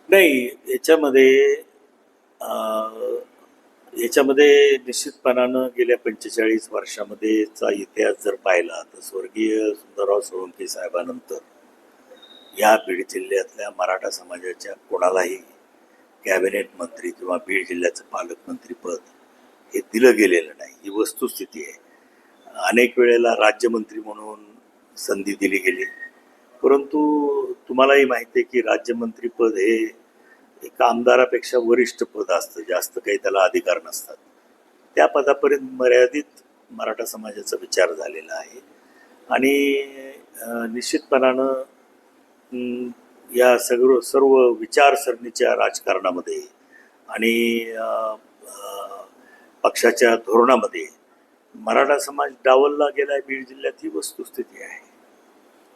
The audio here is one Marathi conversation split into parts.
नाही, याच्यामध्ये निश्चितपणानं गेल्या 45 वर्षामध्येचा इतिहास जर पाहिला तर स्वर्गीय सुंदरराव सोळंके साहेबानंतर या बीड जिल्ह्यातल्या मराठा समाजाच्या कोणालाही कॅबिनेट मंत्री किंवा बीड जिल्ह्याचं पालकमंत्रीपद हे दिलं गेलेलं नाही, ही वस्तुस्थिती आहे. अनेक वेळेला राज्यमंत्री म्हणून संधी दिली गेली, परंतु तुम्हालाही माहिती आहे की राज्यमंत्रीपद हे एक आमदारापेक्षा वरिष्ठ पद असतं, जास्त काही त्याला अधिकार नसतात. त्या पदापर्यंत मर्यादित मराठा समाजाचा विचार झालेला आहे आणि निश्चितपणानं या सर्व विचारसरणीच्या राजकारणामध्ये आणि पक्षाच्या धोरणामध्ये मराठा समाज डावलला गेलाय बीड जिल्ह्यात, ही वस्तुस्थिती आहे.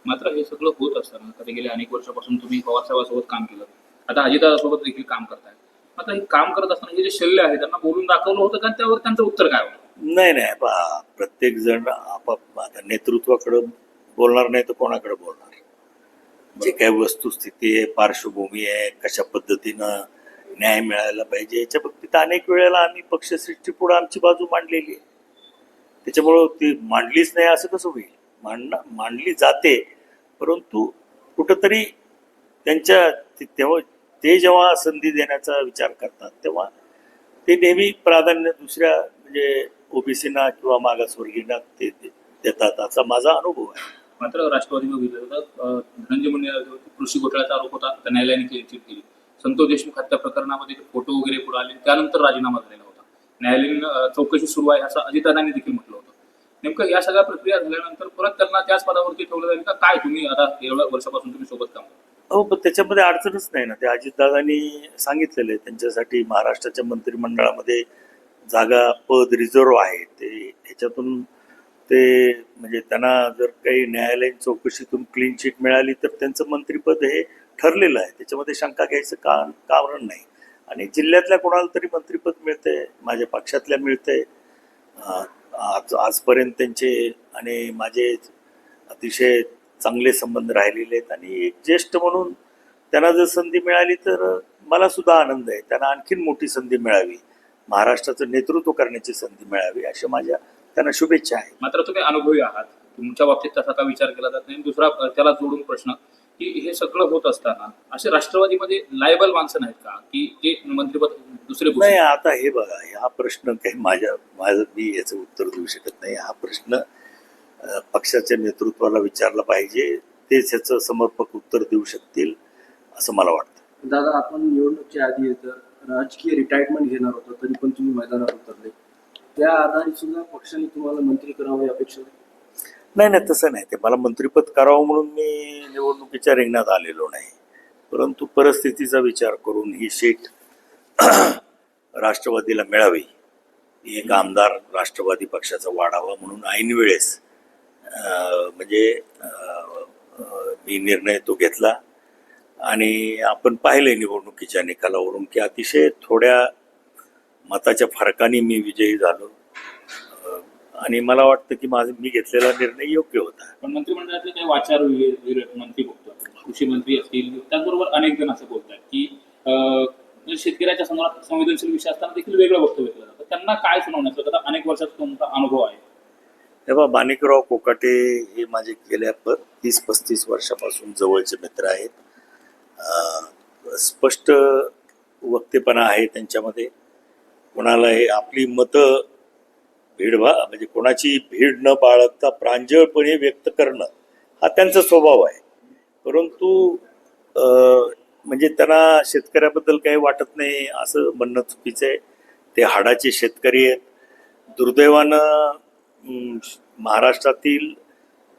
मात्र हे सगळं होत असताना आता गेल्या अनेक वर्षापासून तुम्ही पवार साहेबांसोबत काम केलं, आता अजितदादासोबत देखील काम करताय. आता हे काम करत असताना हे जे शल्य आहे त्यांना बोलून दाखवलं होतं का, त्यावर त्यांचं उत्तर काय होतं? नाही, प्रत्येक जण आता नेतृत्वाकडे बोलणार नाही तर कोणाकडे बोलणार? जे काही वस्तुस्थिती आहे, पार्श्वभूमी आहे, कशा पद्धतीनं न्याय मिळायला पाहिजे, याच्या बाबतीत अनेक वेळेला आम्ही पक्षश्रेष्ठी पुढे आमची बाजू मांडलेली आहे. त्याच्यामुळं ती मांडलीच नाही असं कसं होईल? मांडली जाते, परंतु कुठंतरी त्यांच्या तेव्हा ते जेव्हा संधी देण्याचा विचार करतात तेव्हा ते नेहमी प्राधान्य दुसऱ्या म्हणजे ओबीसीना किंवा मागासवर्गीयांना ते देतात, असा माझा अनुभव आहे. मात्र राष्ट्रवादीनं विरोधात धनंजय मुंडे कृषी घोटाळ्याचा आरोप होता, त्या न्यायालयाने क्लीनचिट केली. संतोष देशमुख हत्या प्रकरणामध्ये फोटो वगैरे पुढे आले, त्यानंतर राजीनामा झालेला होता. न्यायालयीन चौकशी सुरू आहे असं अजितदादांनी देखील म्हटलं होतं. नेमकं या सगळ्या प्रक्रिया झाल्यानंतर परत त्यांना त्याच पदावरती ठेवलं जाईल का काय? तुम्ही आता एवढ्या वर्षापासून तुम्ही सोबत काम करता. हो, पण त्याच्यामध्ये अडचणच नाही ना. ते अजितदादांनी सांगितलेलं आहे, त्यांच्यासाठी महाराष्ट्राच्या मंत्रिमंडळामध्ये जागा, पद रिझर्व आहे. ते ह्याच्यातून ते म्हणजे त्यांना जर काही न्यायालयीन चौकशीतून क्लीन चिट मिळाली तर त्यांचं मंत्रिपद हे ठरलेलं आहे, त्याच्यामध्ये शंका घ्यायचं कारण नाही. आणि जिल्ह्यातल्या कोणाला तरी मंत्रिपद मिळतंय, माझ्या पक्षातल्या मिळतंय. आजपर्यंत त्यांचे आणि माझे अतिशय चांगले संबंध राहिलेले आहेत आणि एक ज्येष्ठ म्हणून त्यांना जर संधी मिळाली तर मला सुद्धा आनंद आहे. त्यांना आणखीन मोठी संधी मिळावी, महाराष्ट्राचं नेतृत्व करण्याची संधी मिळावी, अशा माझ्या त्यांना शुभेच्छा आहेत. मात्र तुम्ही अनुभवी आहात, तुमच्या बाबतीत तसा का विचार केला जात नाही? दुसरा त्याला जोडून प्रश्न की हे सगळं होत असताना असे राष्ट्रवादीमध्ये लायबल माणसं नाहीत का की जे मंत्रिपद दुसरे? नाही, आता हे बघा, हा प्रश्न काही माझं मी याचं उत्तर देऊ शकत नाही. हा प्रश्न पक्षाच्या नेतृत्वाला विचारला पाहिजे, तेच याचं समर्पक उत्तर देऊ शकतील असं मला वाटतं. दादा, आपण निवडणुकीच्या आधी तर राजकीय रिटायरमेंट घेणार होतो, तरी पण तुम्ही मैदानात उतरले. त्या आधारे सुद्धा पक्षाने तुम्हाला मंत्री करावं ही अपेक्षा नाही, तसं नाही. ते मला मंत्रिपद करावं म्हणून मी निवडणुकीच्या रिंगणात आलेलो नाही, परंतु परिस्थितीचा विचार करून ही सीट राष्ट्रवादीला मिळावी, एक आमदार राष्ट्रवादी पक्षाचा वाढावा म्हणून ऐन वेळेस म्हणजे मी निर्णय तो घेतला. आणि आपण पाहिले निवडणुकीच्या निकालावरून की अतिशय थोड्या मताच्या फरकाने मी विजयी झालो आणि मला वाटतं की मी घेतलेला निर्णय योग्य होता. पण मंत्रिमंडळातले काही वाचार मंत्री बघतो, कृषी मंत्री असतील, त्याचबरोबर अनेक जण असं बोलतात की शेतकऱ्याच्या संवेदनशील विषय असताना देखील वेगळं वक्तव्य केलं जातं. त्यांना काय सुनावण्याचं? आता अनेक वर्षाचा तुमचा अनुभव आहे. तेव्हा माणिकराव कोकाटे हे माझे गेल्या 30-35 वर्षापासून जवळचे मित्र आहेत. स्पष्ट वक्तेपणा आहे त्यांच्यामध्ये. कोणाला हे आपली मतं म्हणजे कोणाची भीड न बाळगता प्रांजळपणे व्यक्त करणं हा त्यांचा स्वभाव आहे. परंतु म्हणजे त्यांना शेतकऱ्याबद्दल काही वाटत नाही असं म्हणणं चुकीचं आहे. ते हाडाचे शेतकरी आहेत. दुर्दैवानं महाराष्ट्रातील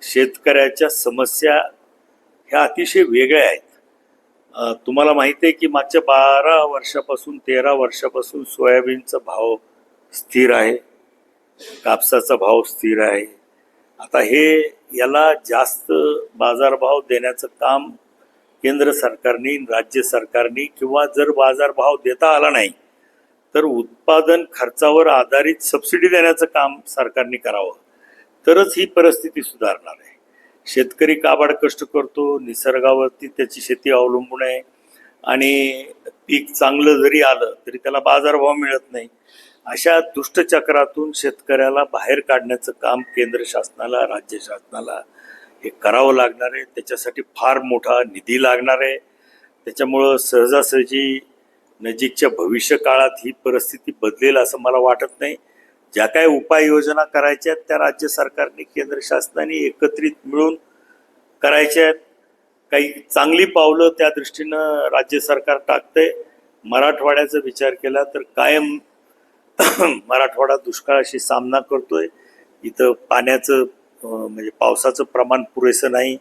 शेतकऱ्याच्या समस्या ह्या अतिशय वेगळ्या आहेत. तुम्हाला माहिती आहे की मागच्या 12 वर्षापासून 13 वर्षापासून सोयाबीनचा भाव स्थिर आहे, कापसाचा भाव स्थिर आहे. आता याला जास्त बाजारभाव देण्याचं काम केंद्र सरकारने, राज्य सरकारने, किंवा जर बाजारभाव देता आला नाही तर उत्पादन खर्चावर आधारित सबसिडी देण्याचं काम सरकारने करावं, तरच ही परिस्थिती सुधारणार आहे. शेतकरी काबाड कष्ट करतो, निसर्गावरती त्याची शेती अवलंबून आहे. आणि पीक चांगलं जरी आलं तरी त्याला बाजारभाव मिळत नाही. अशा दुष्टचक्रातून शेतकऱ्याला बाहेर काढण्याचं काम केंद्र शासनाला, राज्य शासनाला हे करावं लागणार आहे. त्याच्यासाठी फार मोठा निधी लागणार आहे. त्याच्यामुळं सहजासहजी नजीकच्या भविष्य काळात ही परिस्थिती बदलेल असं मला वाटत नाही. ज्या काही उपाययोजना करायच्या आहेत त्या राज्य सरकारने, केंद्र शासनाने एकत्रित मिळून करायच्या आहेत. काही चांगली पावलं त्या दृष्टीनं राज्य सरकार टाकतंय. मराठवाड्याचा विचार केला तर कायम मराठवाडा दुष्काळाशी सामना करतोय. इथं पाण्याचं म्हणजे पावसाचं प्रमाण पुरेसं नाही.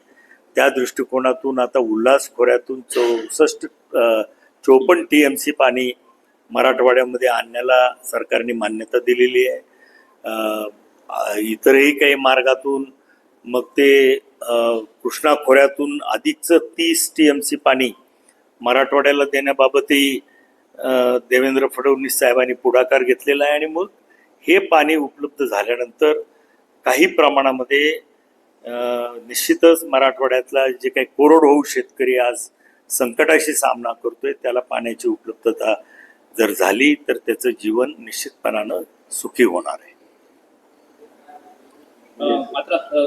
त्या दृष्टिकोनातून आता उल्हास खोऱ्यातून 54 TMC पाणी मराठवाड्यामध्ये आणण्याला सरकारने मान्यता दिलेली आहे. इतरही काही मार्गातून मग ते कृष्णा खोऱ्यातून अधिकचं 30 TMC पाणी मराठवाड्याला देण्याबाबतही देवेंद्र फडणवीस साहेबांनी पुढाकार घेतलेला आहे. आणि मग हे पाणी उपलब्ध झाल्यानंतर काही प्रमाणामध्ये निश्चितच मराठवाड्यातला जे काही कोरडवाहू शेतकरी आज संकटाशी सामना करतोय त्याला पाण्याची उपलब्धता जर झाली तर त्याचं जीवन निश्चितपणानं सुखी होणार आहे. मात्र